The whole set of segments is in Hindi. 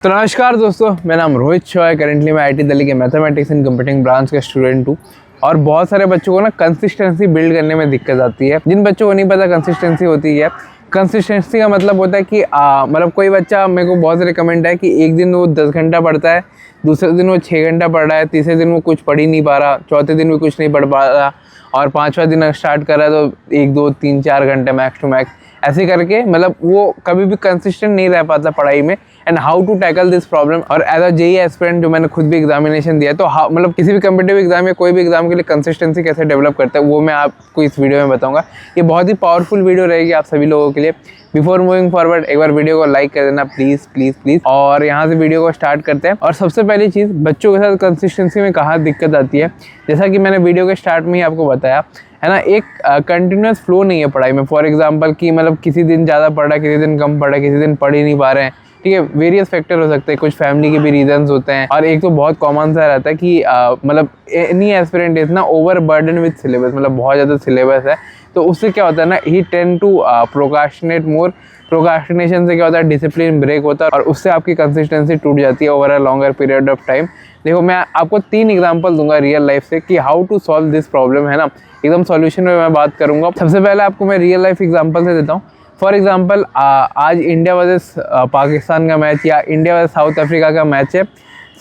तो नमस्कार दोस्तों, मेरा नाम रोहित शॉ है। करेंटली मैं आईटी दिल्ली के मैथमेटिक्स एंड कंप्यूटिंग ब्रांच का स्टूडेंट हूँ। और बहुत सारे बच्चों को ना कंसिस्टेंसी बिल्ड करने में दिक्कत आती है। जिन बच्चों को नहीं पता कंसिस्टेंसी होती है, कंसिस्टेंसी का मतलब होता है कि मतलब कोई बच्चा, मेरे को बहुत सारे कमेंट है कि एक दिन वो 10 घंटा पढ़ता है, दूसरे दिन वो 6 घंटा पढ़ रहा है, तीसरे दिन वो कुछ पढ़ ही नहीं पा रहा, चौथे दिन भी कुछ नहीं पढ़ पा रहा, और पाँचवा दिन स्टार्ट कर रहा है तो 1 2 3 4 घंटे मैक्स टू मैक्स ऐसे करके, मतलब वो कभी भी कंसिस्टेंट नहीं रह पाता पढ़ाई में। And how to tackle this problem. और एज अ जेईई एस्पिरेंट जो मैंने खुद भी एग्जामिनेशन दिया है, तो मतलब किसी भी कम्पिटिटिव एग्जाम या कोई भी एग्जाम के लिए कंसिस्टेंसी कैसे डेवलप करते हैं वो मैं आपको इस वीडियो में बताऊंगा। ये बहुत ही पावरफुल वीडियो रहेगी आप सभी लोगों के लिए। बिफोर मूविंग फॉरवर्ड, एक बार वीडियो को लाइक कर देना प्लीज़ प्लीज़ प्लीज़। और यहाँ से वीडियो को स्टार्ट करते हैं। और सबसे पहली चीज़, बच्चों के साथ कंसिस्टेंसी में कहाँ दिक्कत आती है, जैसा कि मैंने वीडियो के स्टार्ट में ही आपको बताया है ना, एक कंटिन्यूस फ्लो नहीं है पढ़ाई में। फॉर एग्जांपल कि मतलब किसी दिन ज़्यादा पढ़ रहा है, किसी दिन कम पढ़ रहा है, किसी दिन पढ़ ही नहीं पा रहे हैं। ठीक है, वेरियस फैक्टर हो सकते हैं, कुछ फैमिली के भी रीजंस होते हैं। और एक तो बहुत कॉमन सा रहता है कि मतलब एनी एस्पिरेंट इज ना ओवर बर्डन विद सिलेबस, मतलब बहुत ज़्यादा सिलेबस है, तो उससे क्या होता है ना, he tend to procrastinate more. Procrastination से क्या होता है, डिसिप्लिन ब्रेक होता है और उससे आपकी कंसिस्टेंसी टूट जाती है over a longer period of time. देखो, मैं आपको 3 एग्जांपल दूंगा रियल लाइफ से कि how to solve this problem, है ना। एकदम सॉल्यूशन में मैं बात करूंगा। सबसे पहले आपको मैं रियल लाइफ एग्जांपल से देता हूँ। फॉर एग्जांपल, आज इंडिया वर्सेस पाकिस्तान का मैच या इंडिया वर्सेस साउथ अफ्रीका का मैच है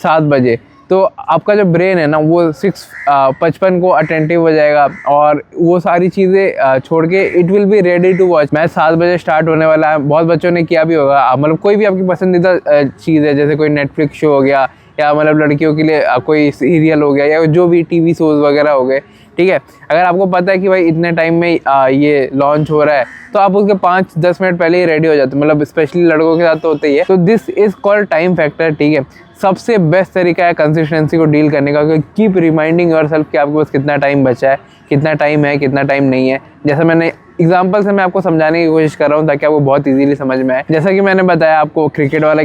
7 बजे। तो आपका जो ब्रेन है ना, वो 6:55 को अटेंटिव हो जाएगा और वो सारी चीज़ें छोड़ के it will be ready to watch. Match 7 बजे स्टार्ट होने वाला है। बहुत बच्चों ने किया भी होगा, मतलब कोई भी आपकी पसंदीदा चीज़ है, जैसे कोई नेटफ्लिक्स शो हो गया या मतलब लड़कियों के लिए कोई सीरियल हो गया या जो भी टीवी शोज़ वगैरह हो गए। ठीक है, अगर आपको पता है कि भाई इतने टाइम में ये लॉन्च हो रहा है, तो आप उसके 5-10 मिनट पहले ही रेडी हो जाते हैं। मतलब स्पेशली लड़कों के साथ तो होता ही है। तो this is called time factor. ठीक है, सबसे बेस्ट तरीका है कंसिस्टेंसी को डील करने का, कीप रिमाइंडिंग योरसेल्फ कि आपके पास कितना टाइम बचा है, कितना टाइम है, कितना टाइम नहीं है। जैसा मैंने एग्जाम्पल से मैं आपको समझाने की कोशिश कर रहा हूँ ताकि आपको बहुत इजीली समझ में आए। जैसा कि मैंने बताया आपको क्रिकेट वाला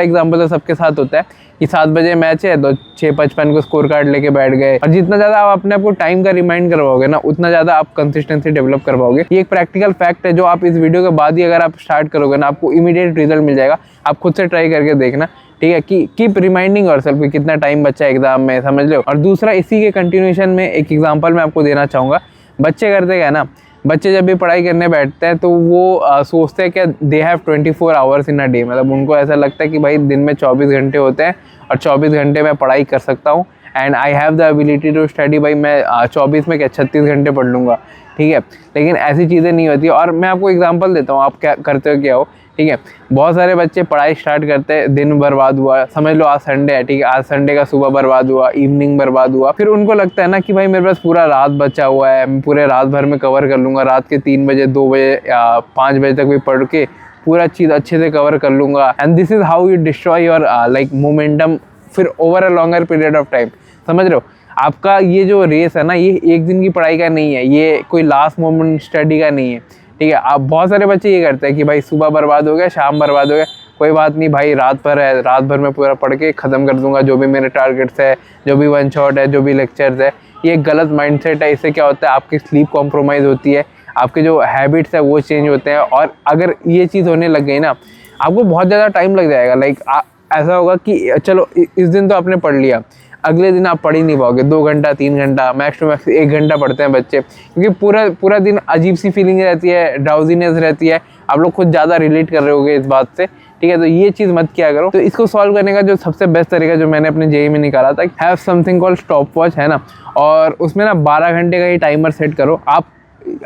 एग्जाम्पल तो सबके साथ होता है कि 7 बजे मैच है तो 6:55 को स्कोर कार्ड लेके बैठ गए। और जितना ज़्यादा आप अपने आपको टाइम का रिमाइंड करवाओगे ना, उतना ज़्यादा आप कंसिस्टेंसी डेवलप कर पाओगे। ये एक प्रैक्टिकल फैक्ट है जो आप इस वीडियो के बाद ही अगर आप स्टार्ट करोगे ना, आपको इमीडिएट रिजल्ट मिल जाएगा। आप खुद से ट्राई करके देखना। ठीक है, कि कीप रिमाइंडिंग योरसेल्फ कि कितना टाइम बचा है एग्जाम में, समझ लो। और दूसरा, इसी के कंटिन्यूएशन में एक एग्जांपल मैं आपको देना चाहूँगा। बच्चे करते क्या है ना, बच्चे जब भी पढ़ाई करने बैठते हैं तो वो सोचते हैं कि they have 24 hours in a day. मतलब उनको ऐसा लगता है कि भाई दिन में 24 घंटे होते हैं और 24 घंटे में पढ़ाई कर सकता हूँ and I have the ability to study. भाई मैं 24 में क्या 36 घंटे पढ़ लूँगा। ठीक है, लेकिन ऐसी चीज़ें नहीं होती। और मैं आपको एग्जांपल देता हूँ, आप क्या करते हो क्या हो। ठीक है, बहुत सारे बच्चे पढ़ाई स्टार्ट करते हैं, दिन बर्बाद हुआ, समझ लो आज संडे है। ठीक है, आज संडे का सुबह बर्बाद हुआ, इवनिंग बर्बाद हुआ। फिर उनको लगता है ना कि भाई मेरे पास पूरा रात बचा हुआ है, मैं पूरे रात भर में कवर कर लूँगा, रात के 3 बजे 2 बजे या 5 बजे तक भी पढ़ के पूरा चीज़ अच्छे से कवर कर लूँगा। And this is how you destroy your like momentum फिर over a longer period of time. समझ रहे हो, आपका ये जो रेस है ना, ये एक दिन की पढ़ाई का नहीं है, ये कोई लास्ट मोमेंट स्टडी का नहीं है। ठीक है, आप बहुत सारे बच्चे ये करते हैं कि भाई सुबह बर्बाद हो गया, शाम बर्बाद हो गया, कोई बात नहीं भाई, रात भर है, रात भर में पूरा पढ़ के ख़त्म कर दूंगा जो भी मेरे टारगेट्स है, जो भी वन शॉट है, जो भी लेक्चर्स है। ये एक गलत माइंडसेट है। इससे क्या होता है, आपकी स्लीप कॉम्प्रोमाइज़ होती है, आपके जो हैबिट्स है वो चेंज होते हैं। और अगर ये चीज़ होने लग गई ना, आपको बहुत ज़्यादा टाइम लग जाएगा। लाइक ऐसा होगा कि चलो इस दिन तो आपने पढ़ लिया, अगले दिन आप पढ़ ही नहीं पाओगे। 2 घंटा 3 घंटा मैक्स टू मैक्स 1 घंटा पढ़ते हैं बच्चे, क्योंकि पूरा दिन अजीब सी फीलिंग रहती है, ड्राउजीनेस रहती है। आप लोग खुद ज़्यादा रिलेट कर रहे होगे इस बात से। ठीक है, तो ये चीज़ मत किया करो। तो इसको सॉल्व करने का जो सबसे बेस्ट तरीका जो मैंने अपने जेईई में निकाला था, have something called stop watch, है ना। और उसमें ना 12 घंटे का ही टाइमर सेट करो। आप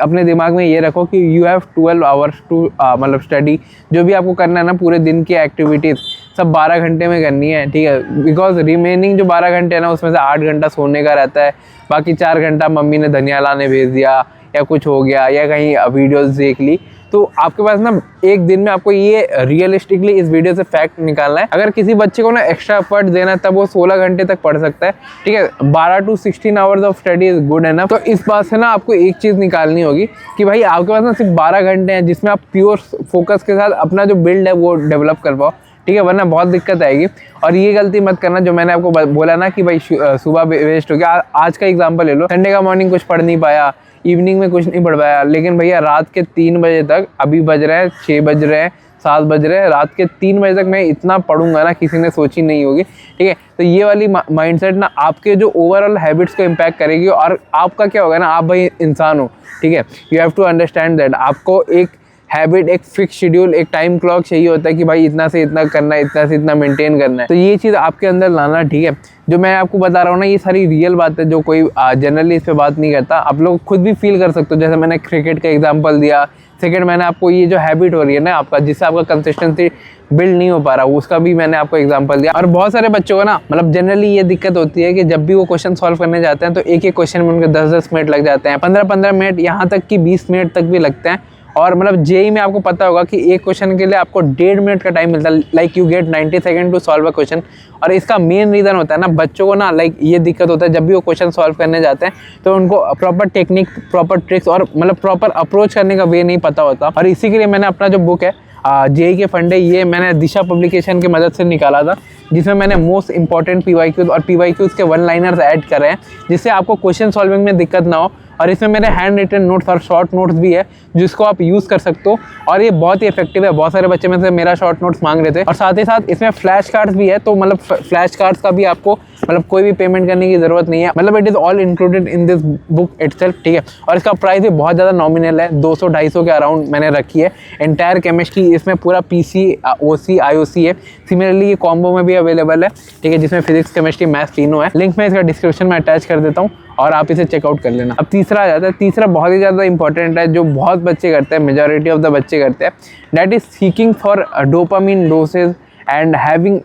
अपने दिमाग में ये रखो कि यू हैव 12 आवर्स टू मतलब स्टडी। जो भी आपको करना है ना, पूरे दिन की एक्टिविटीज़ सब 12 घंटे में करनी है। ठीक है, बिकॉज रिमेनिंग जो 12 घंटे है ना, उसमें से 8 घंटा सोने का रहता है, बाकी 4 घंटा मम्मी ने धनिया लाने भेज दिया या कुछ हो गया या कहीं वीडियोस देख ली। तो आपके पास ना एक दिन में आपको ये रियलिस्टिकली इस वीडियो से फैक्ट निकालना है। अगर किसी बच्चे को ना एक्स्ट्रा एफर्ट देना है, तब वो 16 घंटे तक पढ़ सकता है। ठीक है, 12 to 16 hours of study is good enough. तो इस बात से ना आपको एक चीज़ निकालनी होगी कि भाई आपके पास ना सिर्फ 12 घंटे हैं जिसमें आप प्योर फोकस के साथ अपना जो बिल्ड है वो डेवलप कर पाओ। ठीक है, वरना बहुत दिक्कत आएगी। और ये गलती मत करना जो मैंने आपको बोला ना कि भाई सुबह वेस्ट हो गया। आज का एग्जांपल ले लो, संडे का मॉर्निंग कुछ पढ़ नहीं पाया, इवनिंग में कुछ नहीं पढ़ पाया, लेकिन भैया रात के 3 बजे तक, अभी बज रहे हैं 6 बज रहे हैं, 7 बज रहे हैं, रात के 3 बजे तक मैं इतना पढ़ूंगा ना, किसी ने सोची नहीं होगी, ठीक है। तो ये वाली माइंडसेट ना आपके जो ओवरऑल हैबिट्स को इम्पैक्ट करेगी। और आपका क्या होगा ना, आप भाई इंसान हो, ठीक है, you have to understand that आपको एक हैबिट, एक फिक्स शेड्यूल, एक टाइम क्लॉक चाहिए होता है कि भाई इतना से इतना करना है, इतना से इतना मेंटेन करना है। तो ये चीज़ आपके अंदर लाना, ठीक है। जो मैं आपको बता रहा हूँ ना, ये सारी रियल बात है जो कोई जनरली इस पे बात नहीं करता। आप लोग खुद भी फील कर सकते हो, जैसे मैंने क्रिकेट का एग्जांपल दिया। सेकंड, मैंने आपको ये जो हैबिट हो रही है ना आपका, जिससे आपका कंसिस्टेंसी बिल्ड नहीं हो पा रहा, उसका भी मैंने आपको एग्जांपल दिया। और बहुत सारे बच्चों को ना मतलब जनरली ये दिक्कत होती है कि जब भी वो क्वेश्चन सॉल्व करने जाते हैं तो एक एक क्वेश्चन में उनके 10-10 मिनट लग जाते हैं, 15-15 मिनट, यहाँ तक कि 20 मिनट तक भी लगते हैं। और मतलब जेई में आपको पता होगा कि एक क्वेश्चन के लिए आपको 1.5 मिनट का टाइम मिलता है, like you get 90 second to solve a question. और इसका मेन रीज़न होता है ना, बच्चों को ना लाइक ये दिक्कत होता है जब भी वो क्वेश्चन सॉल्व करने जाते हैं तो उनको प्रॉपर टेक्निक, प्रॉपर ट्रिक्स और मतलब प्रॉपर अप्रोच करने का वे नहीं पता होता। और इसी के लिए मैंने अपना जो बुक है जेई के फंडे, ये मैंने दिशा पब्लिकेशन की मदद से निकाला था, जिसमें मैंने मोस्ट इंपॉर्टेंट पीवाईक्यूज और पीवाईक्यूज के 1 लाइनर्स ऐड करे हैं, जिससे आपको क्वेश्चन सॉल्विंग में दिक्कत ना हो। और इसमें मेरे हैंड रिटन नोट्स और शॉर्ट नोट्स भी है जिसको आप यूज़ कर सकते हो, और ये बहुत ही इफेक्टिव है। बहुत सारे बच्चे में से मेरा शॉर्ट नोट्स मांग रहे थे। और साथ ही साथ इसमें फ्लैश कार्ड्स भी है, तो मतलब फ्लैश कार्ड्स का भी आपको मतलब कोई भी पेमेंट करने की ज़रूरत नहीं है, मतलब it is all included in this book itself, ठीक है। और इसका प्राइस भी बहुत ज़्यादा नॉमिनल है, 200-250 के अराउंड मैंने रखी है। एंटायर केमिस्ट्री, इसमें पूरा पीसी, ओसी, आईओसी है। सिमिलरली ये कॉम्बो में भी अवेलेबल है, ठीक है, जिसमें फिजिक्स, केमिस्ट्री, मैथ्स तीनों है। लिंक मैं इसका डिस्क्रिप्शन में अटैच कर देता हूँ और आप इसे चेकआउट कर लेना। अब तीसरा आ जाता है। तीसरा बहुत ही ज़्यादा इंपॉर्टेंट है, जो बहुत बच्चे करते हैं, मेजॉरिटी ऑफ द बच्चे करते हैं, that is seeking for dopamine dosage and having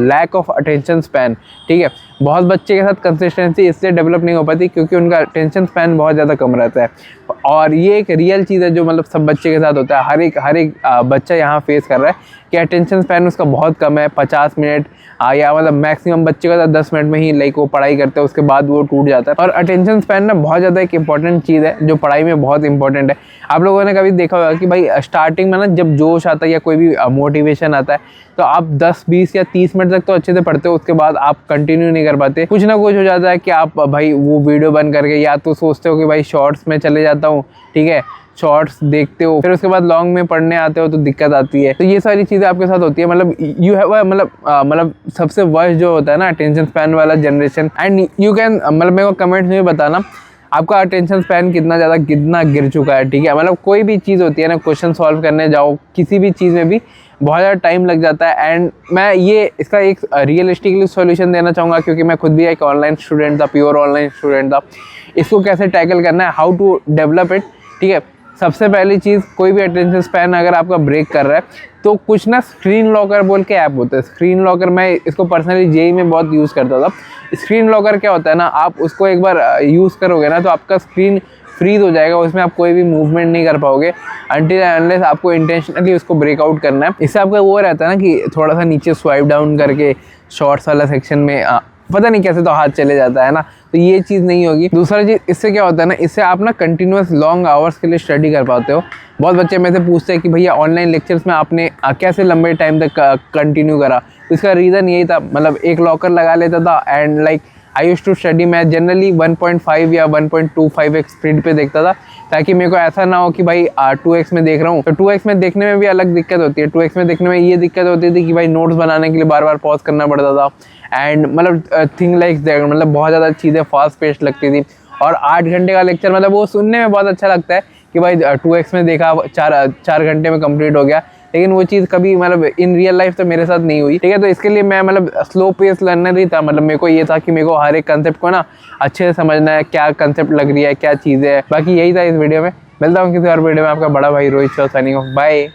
lack of attention span, ठीक है। बहुत बच्चे के साथ कंसिस्टेंसी इसलिए डेवलप नहीं हो पाती क्योंकि उनका अटेंशन स्पैन बहुत ज़्यादा कम रहता है। और ये एक रियल चीज़ है जो मतलब सब बच्चे के साथ होता है। हर एक बच्चा यहाँ फेस कर रहा है कि अटेंशन स्पैन उसका बहुत कम है, 50 मिनट या मतलब मैक्सिमम बच्चे का 10 मिनट में ही लाइक वो पढ़ाई करते हैं, उसके बाद वो टूट जाता है। और अटेंशन स्पैन ना बहुत ज़्यादा एक इंपॉर्टेंट चीज़ है जो पढ़ाई में बहुत इंपॉर्टेंट है। आप लोगों ने कभी देखा होगा कि भाई स्टार्टिंग में ना जब जोश आता है या कोई भी मोटिवेशन आता है तो आप 10, 20 या 30 मिनट तक तो अच्छे से पढ़ते हो, उसके बाद आप कंटिन्यू नहीं कर पाते। कुछ ना कुछ हो जाता है कि आप भाई वो वीडियो बंद करके या तो सोचते हो कि भाई शॉर्ट्स में चले जाता हूँ, ठीक है, शॉर्ट्स देखते हो, फिर उसके बाद लॉन्ग में पढ़ने आते हो तो दिक्कत आती है। तो ये सारी चीज़ें आपके साथ होती है। मतलब यू हैव मतलब सबसे वर्स्ट जो होता है ना अटेंशन स्पैन वाला जनरेशन। एंड यू कैन मतलब मेरे को कमेंट्स में बताना आपका अटेंशन स्पैन कितना गिर चुका है, ठीक है। मतलब कोई भी चीज़ होती है ना, क्वेश्चन सॉल्व करने जाओ किसी भी चीज़ में भी बहुत ज़्यादा टाइम लग जाता है। एंड मैं ये इसका एक रियलिस्टिकली सॉल्यूशन देना चाहूँगा क्योंकि मैं खुद भी एक ऑनलाइन स्टूडेंट था, प्योर ऑनलाइन स्टूडेंट था। इसको कैसे टैकल करना है, हाउ टू डेवलप इट, ठीक है। सबसे पहली चीज़, कोई भी अटेंशन स्पैन अगर आपका ब्रेक कर रहा है तो कुछ ना स्क्रीन लॉकर बोल के ऐप होता है। स्क्रीन लॉकर मैं इसको पर्सनली जेई में बहुत यूज़ करता था। स्क्रीन लॉकर क्या होता है ना, आप उसको एक बार यूज़ करोगे ना तो आपका स्क्रीन फ्रीज हो जाएगा, उसमें आप कोई भी मूवमेंट नहीं कर पाओगे अनटिल अनलेस आपको इंटेंशनली उसको ब्रेकआउट करना है। इससे आपका वो रहता है ना कि थोड़ा सा नीचे स्वाइप डाउन करके शॉर्ट्स वाला सेक्शन में पता नहीं कैसे तो हाथ चले जाता है ना, तो ये चीज़ नहीं होगी। दूसरा चीज़, इससे क्या होता है ना, इससे आप ना कंटिन्यूस लॉन्ग आवर्स के लिए स्टडी कर पाते हो। बहुत बच्चे में से पूछते हैं कि भैया ऑनलाइन लेक्चर्स में आपने कैसे लंबे टाइम तक कंटिन्यू करा। तो इसका रीज़न यही था, मतलब एक लॉकर लगा लेता था and like I use to study. मैं जनरली 1.5 या 1.25x स्पीड पे देखता था ताकि मेरे को ऐसा ना हो कि भाई 2x में देख रहा हूँ। तो 2x में देखने में भी अलग दिक्कत होती है। 2x में देखने में ये दिक्कत होती थी कि भाई नोट्स बनाने के लिए बार बार पॉज करना पड़ता था एंड मतलब थिंग लाइक दैट, मतलब बहुत ज़्यादा चीज़ें फास्ट पेस्ट लगती थी। और 8 घंटे का लेक्चर मतलब वो सुनने में बहुत अच्छा लगता है कि भाई 2x में देखा, 4 घंटे में कंप्लीट हो गया, लेकिन वो चीज़ कभी मतलब इन रियल लाइफ तो मेरे साथ नहीं हुई, ठीक है। तो इसके लिए मैं मतलब स्लो पेस लर्नर ही था। मतलब मेरे को ये था कि मेरे को हर एक कंसेप्ट को ना अच्छे से समझना है, क्या कंसेप्ट लग रही है, क्या चीज़ें है। बाकी यही था इस वीडियो में। मिलता हूँ किसी और वीडियो में। आपका बड़ा भाई रोहित साइनिंग ऑफ, बाय।